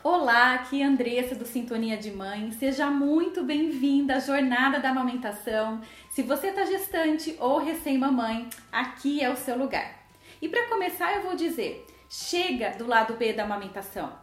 Olá, aqui é a Andressa do Sintonia de Mãe. Seja muito bem-vinda à jornada da amamentação. Se você está gestante ou recém-mamãe, aqui é o seu lugar. E para começar eu vou dizer, chega do lado B da amamentação.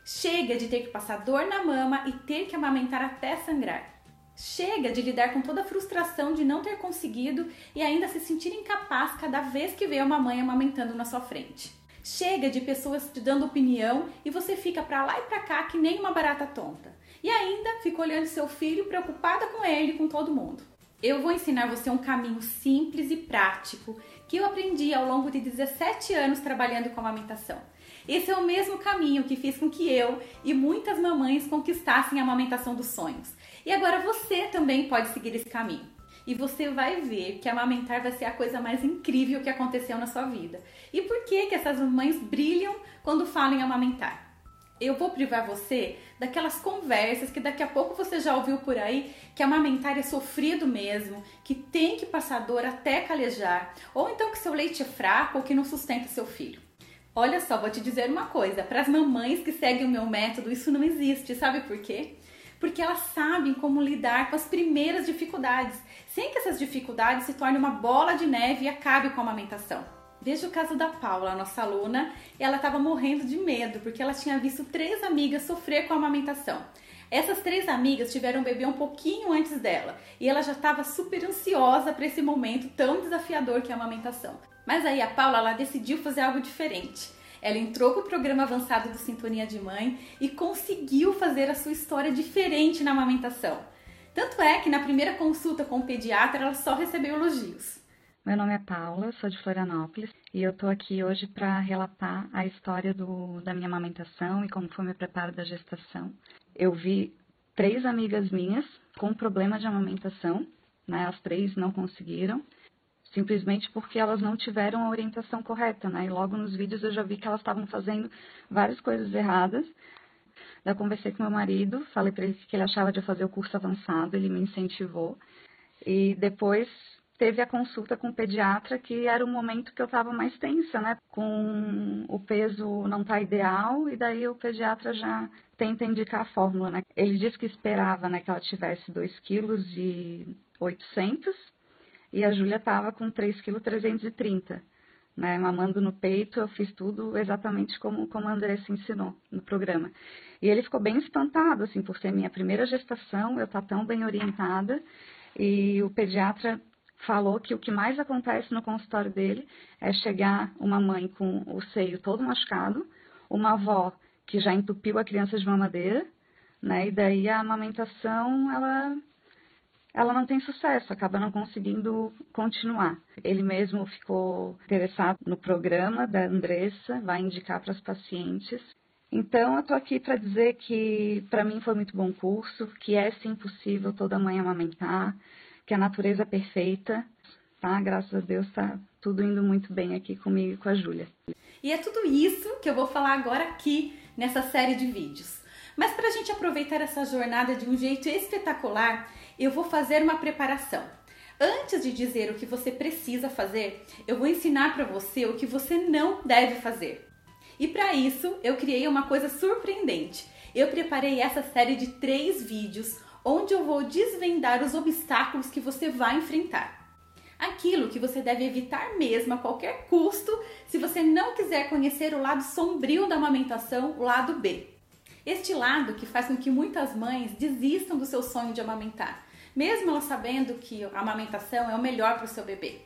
Chega de ter que passar dor na mama e ter que amamentar até sangrar. Chega de lidar com toda a frustração de não ter conseguido e ainda se sentir incapaz cada vez que vê uma mãe amamentando na sua frente. Chega de pessoas te dando opinião e você fica pra lá e pra cá que nem uma barata tonta. E ainda fica olhando seu filho preocupada com ele e com todo mundo. Eu vou ensinar você um caminho simples e prático que eu aprendi ao longo de 17 anos trabalhando com amamentação. Esse é o mesmo caminho que fez com que eu e muitas mamães conquistassem a amamentação dos sonhos. E agora você também pode seguir esse caminho. E você vai ver que amamentar vai ser a coisa mais incrível que aconteceu na sua vida. E por que essas mães brilham quando falam em amamentar? Eu vou privar você daquelas conversas que daqui a pouco você já ouviu por aí, que amamentar é sofrido mesmo, que tem que passar dor até calejar, ou então que seu leite é fraco ou que não sustenta seu filho. Olha só, vou te dizer uma coisa, para as mamães que seguem o meu método, isso não existe, sabe por quê? Porque elas sabem como lidar com as primeiras dificuldades, sem que essas dificuldades se tornem uma bola de neve e acabe com a amamentação. Veja o caso da Paula, a nossa aluna, ela estava morrendo de medo, porque ela tinha visto 3 amigas sofrer com a amamentação. Essas 3 amigas tiveram um bebê um pouquinho antes dela, e ela já estava super ansiosa para esse momento tão desafiador que é a amamentação. Mas aí a Paula, ela decidiu fazer algo diferente. Ela entrou para o programa avançado do Sintonia de Mãe e conseguiu fazer a sua história diferente na amamentação. Tanto é que na primeira consulta com o pediatra ela só recebeu elogios. Meu nome é Paula, sou de Florianópolis e eu tô aqui hoje para relatar a história da minha amamentação e como foi meu preparo da gestação. Eu vi 3 amigas minhas com problema de amamentação, né? As 3 não conseguiram, simplesmente porque elas não tiveram a orientação correta, né? E logo nos vídeos eu já vi que elas estavam fazendo várias coisas erradas. Eu conversei com meu marido, falei para ele que ele achava de eu fazer o curso avançado, ele me incentivou. E depois teve a consulta com o pediatra, que era o momento que eu estava mais tensa, né? Com o peso não tá ideal, e daí o pediatra já tenta indicar a fórmula, né? Ele disse que esperava, né, que ela tivesse 2,8 kg, e a Júlia estava com 3,330 kg, né, mamando no peito. Eu fiz tudo exatamente como a Andressa ensinou no programa. E ele ficou bem espantado, assim, por ser minha primeira gestação, eu estar tão bem orientada. E o pediatra falou que o que mais acontece no consultório dele é chegar uma mãe com o seio todo machucado, uma avó que já entupiu a criança de mamadeira, né, e daí a amamentação, ela não tem sucesso, acaba não conseguindo continuar. Ele mesmo ficou interessado no programa da Andressa, vai indicar para as pacientes. Então, eu estou aqui para dizer que para mim foi muito bom curso, que é sim possível toda mãe amamentar, que a natureza é perfeita, tá? Graças a Deus está tudo indo muito bem aqui comigo e com a Júlia. E é tudo isso que eu vou falar agora aqui nessa série de vídeos. Mas para a gente aproveitar essa jornada de um jeito espetacular, eu vou fazer uma preparação. Antes de dizer o que você precisa fazer, eu vou ensinar para você o que você não deve fazer. E para isso, eu criei uma coisa surpreendente. Eu preparei essa série de 3 vídeos, onde eu vou desvendar os obstáculos que você vai enfrentar. Aquilo que você deve evitar mesmo a qualquer custo, se você não quiser conhecer o lado sombrio da amamentação, o lado B. Este lado que faz com que muitas mães desistam do seu sonho de amamentar, mesmo elas sabendo que a amamentação é o melhor para o seu bebê.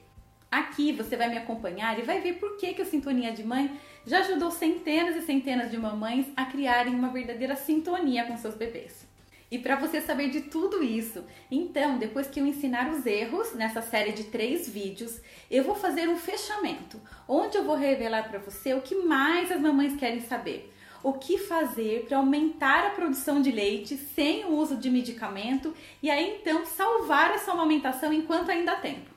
Aqui você vai me acompanhar e vai ver por que o Sintonia de Mãe já ajudou centenas e centenas de mamães a criarem uma verdadeira sintonia com seus bebês. E para você saber de tudo isso, então, depois que eu ensinar os erros nessa série de 3 vídeos, eu vou fazer um fechamento, onde eu vou revelar para você o que mais as mamães querem saber. O que fazer para aumentar a produção de leite sem o uso de medicamento e aí então salvar a sua amamentação enquanto ainda há tempo.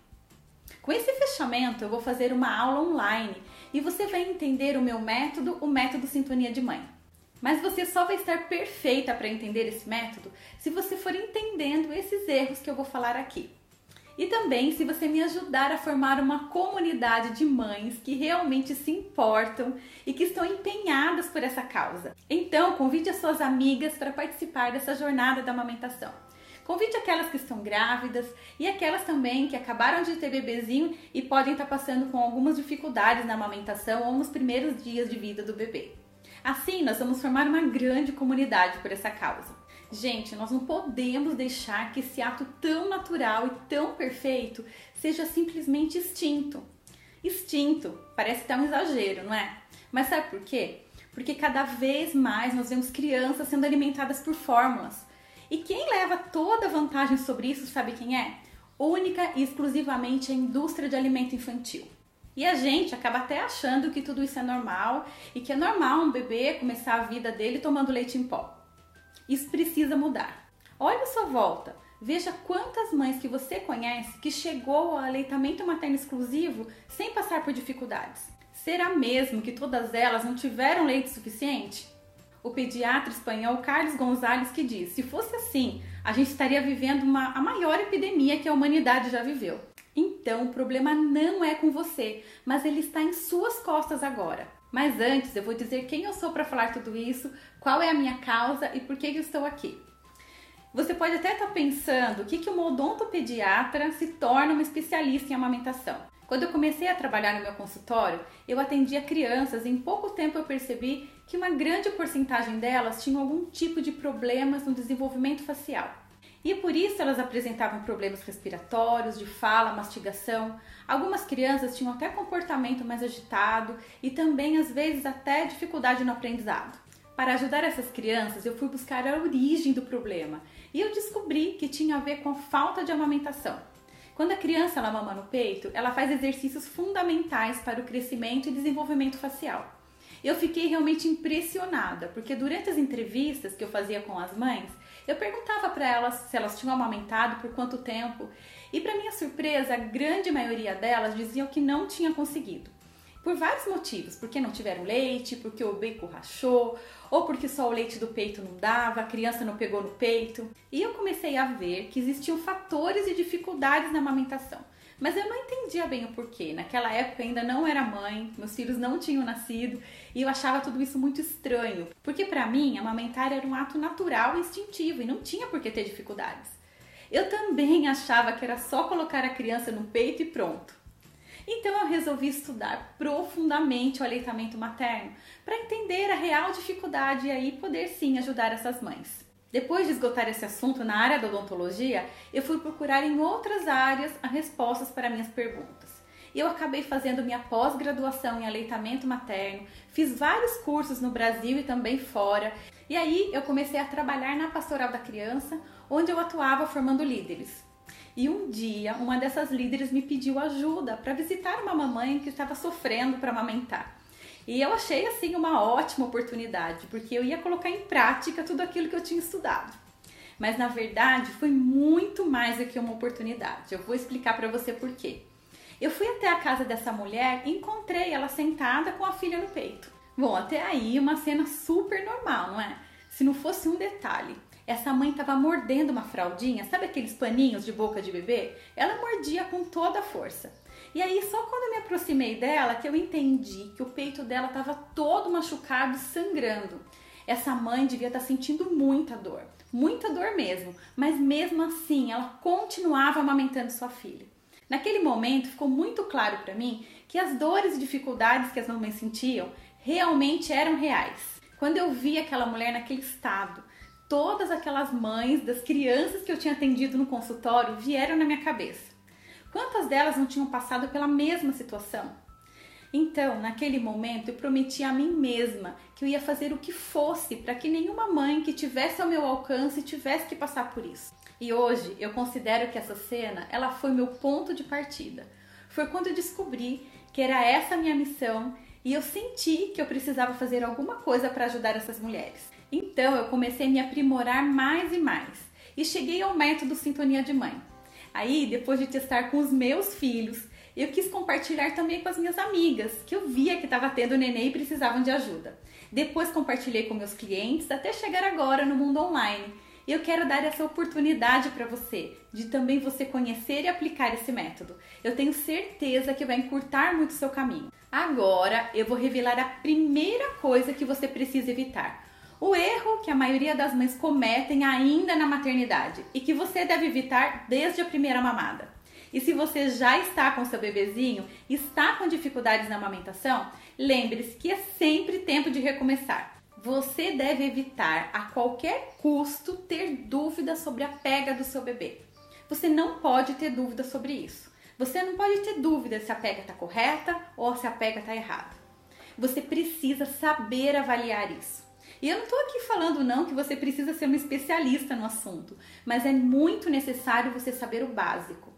Com esse fechamento eu vou fazer uma aula online e você vai entender o meu método, o método Sintonia de Mãe. Mas você só vai estar perfeita para entender esse método se você for entendendo esses erros que eu vou falar aqui. E também se você me ajudar a formar uma comunidade de mães que realmente se importam e que estão empenhadas por essa causa. Então, convide as suas amigas para participar dessa jornada da amamentação. Convide aquelas que estão grávidas e aquelas também que acabaram de ter bebezinho e podem estar passando com algumas dificuldades na amamentação ou nos primeiros dias de vida do bebê. Assim, nós vamos formar uma grande comunidade por essa causa. Gente, nós não podemos deixar que esse ato tão natural e tão perfeito seja simplesmente extinto. Extinto, parece até um exagero, não é? Mas sabe por quê? Porque cada vez mais nós vemos crianças sendo alimentadas por fórmulas. E quem leva toda a vantagem sobre isso, sabe quem é? Única e exclusivamente a indústria de alimento infantil. E a gente acaba até achando que tudo isso é normal e que é normal um bebê começar a vida dele tomando leite em pó. Isso precisa mudar. Olhe à sua volta, veja quantas mães que você conhece que chegou ao aleitamento materno exclusivo sem passar por dificuldades. Será mesmo que todas elas não tiveram leite suficiente? O pediatra espanhol Carlos González que diz, se fosse assim, a gente estaria vivendo a maior epidemia que a humanidade já viveu. Então, o problema não é com você, mas ele está em suas costas agora. Mas antes, eu vou dizer quem eu sou para falar tudo isso, qual é a minha causa e por que eu estou aqui. Você pode até estar pensando o que uma odontopediatra se torna uma especialista em amamentação. Quando eu comecei a trabalhar no meu consultório, eu atendia crianças e em pouco tempo eu percebi que uma grande porcentagem delas tinham algum tipo de problemas no desenvolvimento facial. E por isso elas apresentavam problemas respiratórios, de fala, mastigação. Algumas crianças tinham até comportamento mais agitado e também às vezes até dificuldade no aprendizado. Para ajudar essas crianças, eu fui buscar a origem do problema e eu descobri que tinha a ver com a falta de amamentação. Quando a criança ela mama no peito, ela faz exercícios fundamentais para o crescimento e desenvolvimento facial. Eu fiquei realmente impressionada, porque durante as entrevistas que eu fazia com as mães, eu perguntava para elas se elas tinham amamentado, por quanto tempo, e para minha surpresa, a grande maioria delas diziam que não tinha conseguido. Por vários motivos, porque não tiveram leite, porque o bico rachou, ou porque só o leite do peito não dava, a criança não pegou no peito. E eu comecei a ver que existiam fatores e dificuldades na amamentação. Mas eu não entendia bem o porquê. Naquela época ainda não era mãe, meus filhos não tinham nascido e eu achava tudo isso muito estranho. Porque para mim, amamentar era um ato natural e instintivo e não tinha por que ter dificuldades. Eu também achava que era só colocar a criança no peito e pronto. Então eu resolvi estudar profundamente o aleitamento materno para entender a real dificuldade e aí poder sim ajudar essas mães. Depois de esgotar esse assunto na área da odontologia, eu fui procurar em outras áreas as respostas para minhas perguntas. E eu acabei fazendo minha pós-graduação em aleitamento materno, fiz vários cursos no Brasil e também fora. E aí eu comecei a trabalhar na Pastoral da Criança, onde eu atuava formando líderes. E um dia, uma dessas líderes me pediu ajuda para visitar uma mamãe que estava sofrendo para amamentar. E eu achei assim uma ótima oportunidade, porque eu ia colocar em prática tudo aquilo que eu tinha estudado. Mas na verdade foi muito mais do que uma oportunidade. Eu vou explicar para você por quê. Eu fui até a casa dessa mulher e encontrei ela sentada com a filha no peito. Bom, até aí uma cena super normal, não é? Se não fosse um detalhe. Essa mãe estava mordendo uma fraldinha, sabe aqueles paninhos de boca de bebê? Ela mordia com toda a força. E aí só quando eu me aproximei dela que eu entendi que o peito dela estava todo machucado e sangrando. Essa mãe devia estar sentindo muita dor mesmo, mas mesmo assim ela continuava amamentando sua filha. Naquele momento ficou muito claro para mim que as dores e dificuldades que as mamães sentiam realmente eram reais. Quando eu vi aquela mulher naquele estado, todas aquelas mães das crianças que eu tinha atendido no consultório vieram na minha cabeça. Quantas delas não tinham passado pela mesma situação? Então, naquele momento, eu prometi a mim mesma que eu ia fazer o que fosse para que nenhuma mãe que tivesse ao meu alcance tivesse que passar por isso. E hoje, eu considero que essa cena, ela foi meu ponto de partida. Foi quando eu descobri que era essa a minha missão e eu senti que eu precisava fazer alguma coisa para ajudar essas mulheres. Então, eu comecei a me aprimorar mais e mais e cheguei ao método Sintonia de Mãe. Aí, depois de testar com os meus filhos, eu quis compartilhar também com as minhas amigas, que eu via que estava tendo neném e precisavam de ajuda. Depois compartilhei com meus clientes, até chegar agora no mundo online. E eu quero dar essa oportunidade para você, de também você conhecer e aplicar esse método. Eu tenho certeza que vai encurtar muito o seu caminho. Agora eu vou revelar a primeira coisa que você precisa evitar. O erro que a maioria das mães cometem ainda na maternidade e que você deve evitar desde a primeira mamada. E se você já está com seu bebezinho e está com dificuldades na amamentação, lembre-se que é sempre tempo de recomeçar. Você deve evitar a qualquer custo ter dúvidas sobre a pega do seu bebê. Você não pode ter dúvida sobre isso. Você não pode ter dúvida se a pega está correta ou se a pega está errada. Você precisa saber avaliar isso. E eu não estou aqui falando não que você precisa ser um especialista no assunto, mas é muito necessário você saber o básico.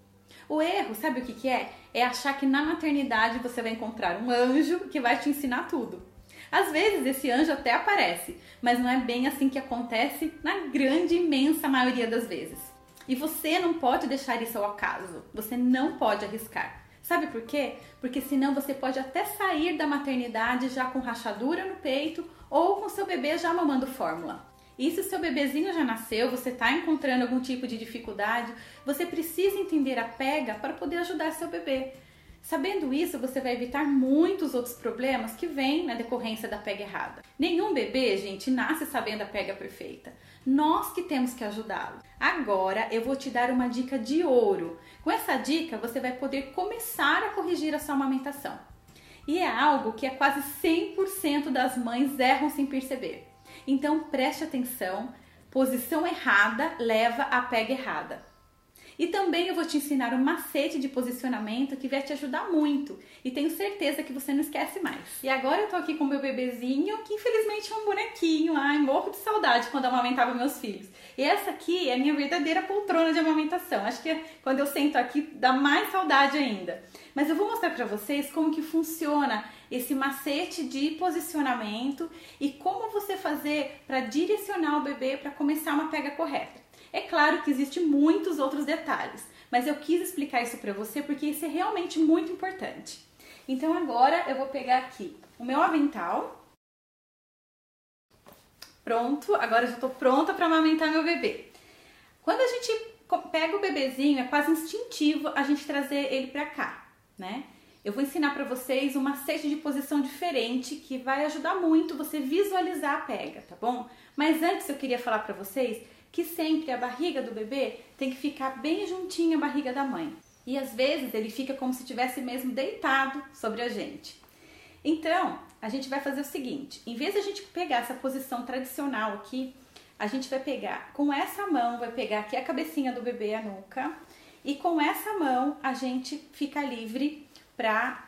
O erro, sabe o que é? É achar que na maternidade você vai encontrar um anjo que vai te ensinar tudo. Às vezes esse anjo até aparece, mas não é bem assim que acontece na grande, imensa maioria das vezes. E você não pode deixar isso ao acaso, você não pode arriscar. Sabe por quê? Porque senão você pode até sair da maternidade já com rachadura no peito ou com seu bebê já mamando fórmula. E se o seu bebezinho já nasceu, você está encontrando algum tipo de dificuldade, você precisa entender a pega para poder ajudar seu bebê. Sabendo isso, você vai evitar muitos outros problemas que vêm na decorrência da pega errada. Nenhum bebê, gente, nasce sabendo a pega perfeita. Nós que temos que ajudá-lo. Agora eu vou te dar uma dica de ouro. Com essa dica, você vai poder começar a corrigir a sua amamentação. E é algo que é quase 100% das mães erram sem perceber. Então preste atenção, posição errada leva à pega errada. E também eu vou te ensinar um macete de posicionamento que vai te ajudar muito. E tenho certeza que você não esquece mais. E agora eu tô aqui com meu bebezinho, que infelizmente é um bonequinho. Ai, morro de saudade quando eu amamentava meus filhos. E essa aqui é a minha verdadeira poltrona de amamentação. Acho que quando eu sento aqui dá mais saudade ainda. Mas eu vou mostrar pra vocês como que funciona esse macete de posicionamento e como você fazer para direcionar o bebê para começar uma pega correta. É claro que existem muitos outros detalhes, mas eu quis explicar isso para você porque isso é realmente muito importante. Então agora eu vou pegar aqui o meu avental. Pronto, agora eu já estou pronta para amamentar meu bebê. Quando a gente pega o bebezinho, é quase instintivo a gente trazer ele para cá, né? Eu vou ensinar para vocês um macete de posição diferente que vai ajudar muito você visualizar a pega, tá bom? Mas antes eu queria falar para vocês que sempre a barriga do bebê tem que ficar bem juntinho à barriga da mãe. E às vezes ele fica como se estivesse mesmo deitado sobre a gente. Então, a gente vai fazer o seguinte, em vez de a gente pegar essa posição tradicional aqui, a gente vai pegar com essa mão, vai pegar aqui a cabecinha do bebê, a nuca, e com essa mão a gente fica livre para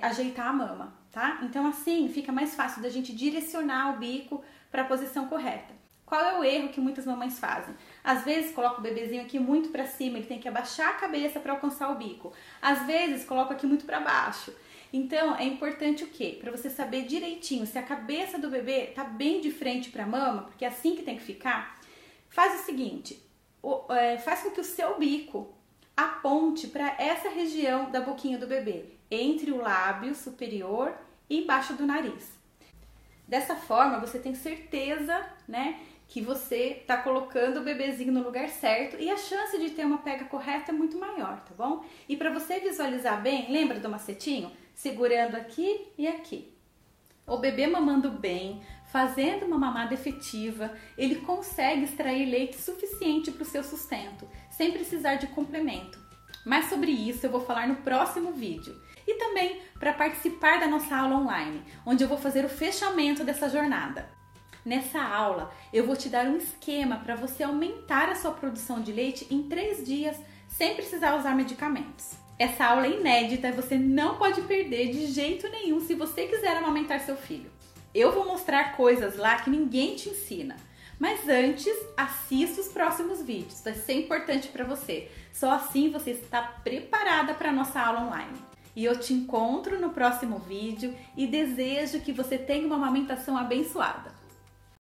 ajeitar a mama, tá? Então assim fica mais fácil da gente direcionar o bico para a posição correta. Qual é o erro que muitas mamães fazem? Às vezes coloca o bebezinho aqui muito para cima, ele tem que abaixar a cabeça para alcançar o bico. Às vezes coloca aqui muito para baixo. Então é importante o quê? Para você saber direitinho se a cabeça do bebê tá bem de frente para a mama, porque é assim que tem que ficar. Faz o seguinte, faz com que o seu bico aponte para essa região da boquinha do bebê, entre o lábio superior e embaixo do nariz. Dessa forma você tem certeza, né, que você está colocando o bebezinho no lugar certo e a chance de ter uma pega correta é muito maior, tá bom? E para você visualizar bem, lembra do macetinho? Segurando aqui e aqui. O bebê mamando bem, fazendo uma mamada efetiva, ele consegue extrair leite suficiente para o seu sustento, sem precisar de complemento. Mas sobre isso eu vou falar no próximo vídeo. E também para participar da nossa aula online, onde eu vou fazer o fechamento dessa jornada. Nessa aula, eu vou te dar um esquema para você aumentar a sua produção de leite em 3 dias, sem precisar usar medicamentos. Essa aula é inédita e você não pode perder de jeito nenhum se você quiser amamentar seu filho. Eu vou mostrar coisas lá que ninguém te ensina. Mas antes, assista os próximos vídeos, vai ser importante para você. Só assim você está preparada para a nossa aula online. E eu te encontro no próximo vídeo e desejo que você tenha uma amamentação abençoada.